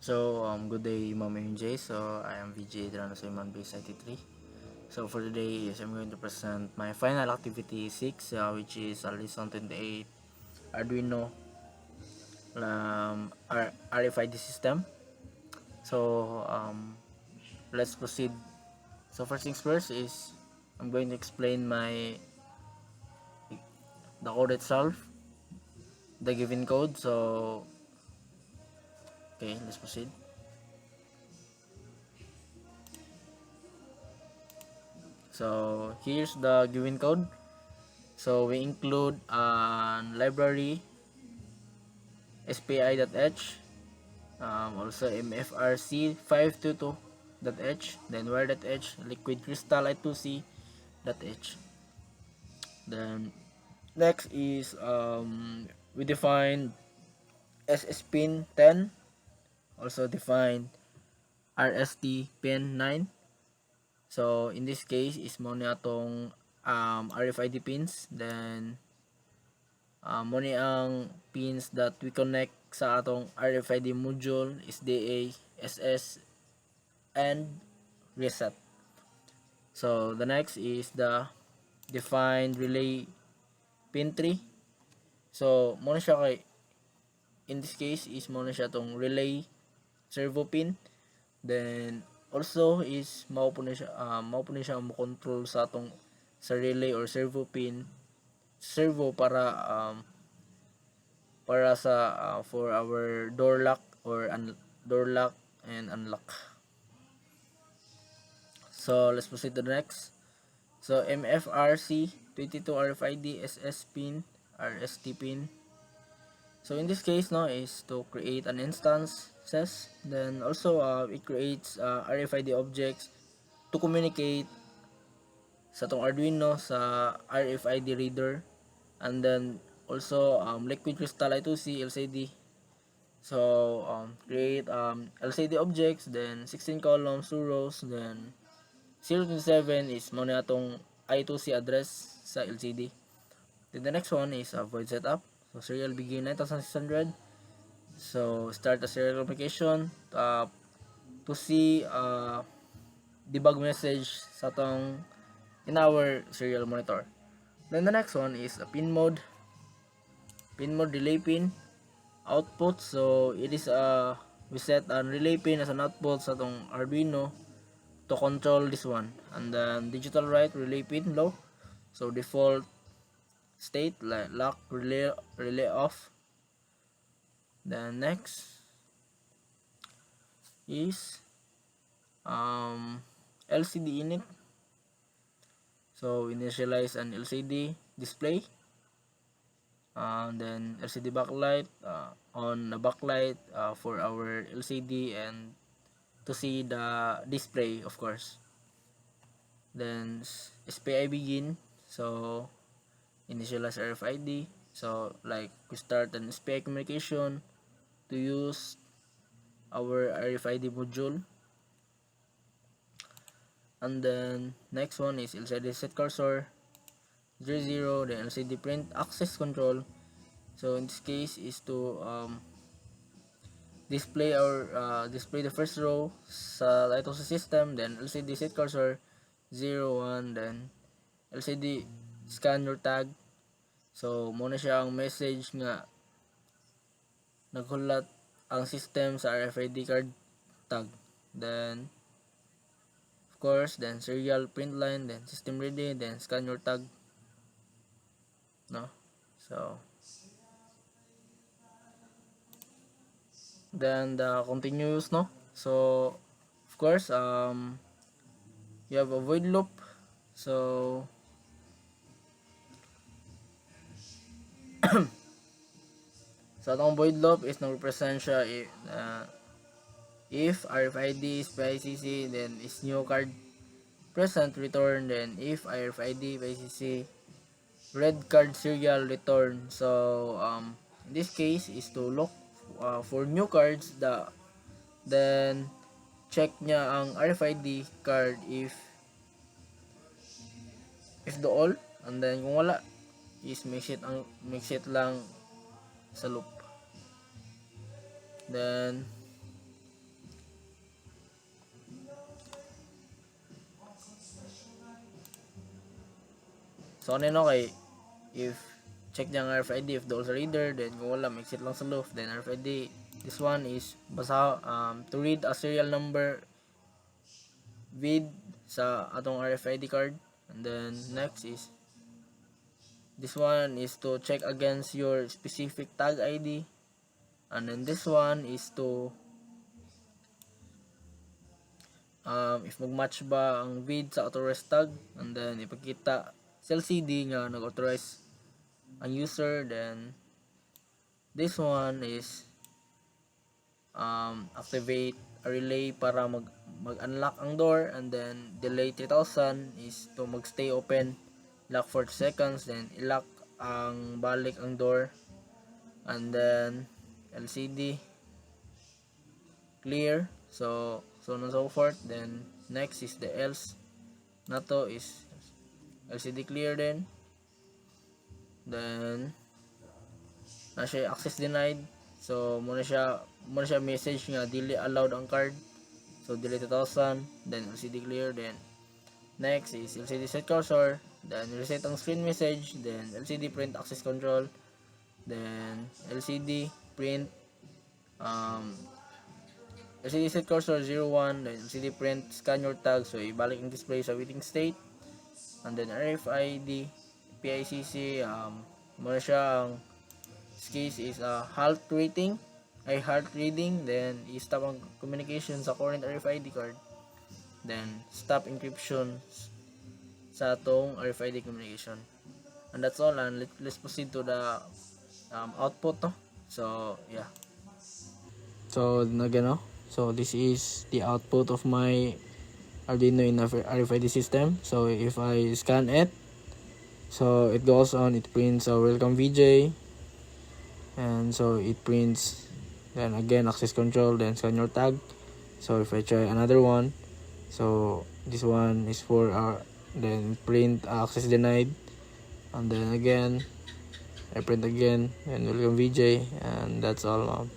Good day, Ma'am MJ. I am VJ Dranosoyman Base 93. So, for today, yes, I'm going to present my final activity 6, which is a lesson 28 Arduino RFID system. So, let's proceed. So, first things first is I'm going to explain the code itself, the given code. So, okay, let's proceed. So, here's the given code. So, we include a library SPI.h, also MFRC522.h, then wire.h, liquid crystal I2C.h. Then next is we define SS pin 10, also define RST pin 9. So in this case is mo ni atong RFID pins, then mo ni ang pins that we connect sa atong RFID module is DA, SS, and reset. So the next is the defined relay pin 3. So mo na siya kay, in this case is mo na siya tong relay servo pin. Then also is mao po na siya mo control sa atong sa relay or servo pin, servo para sa for our door lock or door lock and unlock. So let's proceed to the next. So MFRC 22 RFID SS pin, RST pin. So in this case no is to create an instance says, then also it creates RFID objects to communicate sa tong Arduino sa RFID reader, and then also liquid crystal I2C LCD. So create LCD objects, then 16 columns, 2 rows, then 0 to 7 is mo na atong I2C address sa LCD. Then the next one is void setup. So serial begin 9600. So start a serial application to see debug message sa tong in our serial monitor. Then the next one is a pin mode. Pin mode relay pin output. So it is we set a relay pin as an output sa tong Arduino to control this one. And then digital write relay pin low. So default state like lock relay off. Then next is LCD init. So initialize an LCD display, then LCD backlight on the backlight for our LCD and to see the display, of course. Then SPI begin. So initialize RFID. So like we start an SPI communication to use our RFID module. And then next one is LCD set cursor 00, then LCD print access control. So in this case is to display the first row sa title sa system, then LCD set cursor 01, then LCD scan your tag. So muna siya ang message nga naghulat ang system sa RFID card tag. Then of course, then serial print line, then system ready, then scan your tag. No? So then the continuous, no? So of course you have a void loop. So sa atong void loop is nag-represent siya if RFID is PICC, then is new card present return, then if RFID PICC red card serial return. So in this case is to look for new cards, then check niya ang RFID card if the all, and then kung wala is mix it lang sa loop. Then So ano kay if check niya ang RFID if dool sa reader, then kung wala exit lang sa loop, then RFID this one is basa to read a serial number with sa atong RFID card. And then next is this one is to check against your specific tag ID. And then this one is to if magmatch ba ang vid sa authorized tag, and then ipakita sa LCD nga nag-authorize ang user. Then this one is activate a relay para mag-unlock ang door, and then delay 3000 is to magstay open, lock 40 seconds, then ilock ang balik ang door, and then LCD clear. So on and so forth. Then next is the else nato is LCD clear din. Then na siya access denied. So muna siya message nga dili allowed ang card. So delete 2000, then LCD clear. Then next is LCD set cursor, then reset ang screen message, then LCD print access control, then LCD print LCD set cursor 01, then LCD print scan your tag, so ibalik ang display sa waiting state. And then RFID PICC muna siya ang case is halt reading, then i-stop ang communication sa current RFID card, then stop encryption sa atong RFID communication. And that's all, and let's proceed to the output, no? So yeah, so so this is the output of my Arduino in RFID system. So if I scan it, so it goes on, it prints a welcome VJ, and so it prints, then again access control, then scan your tag. So if I try another one, so this one is for then print access denied, and then again I print again and welcome VJ, and that's all.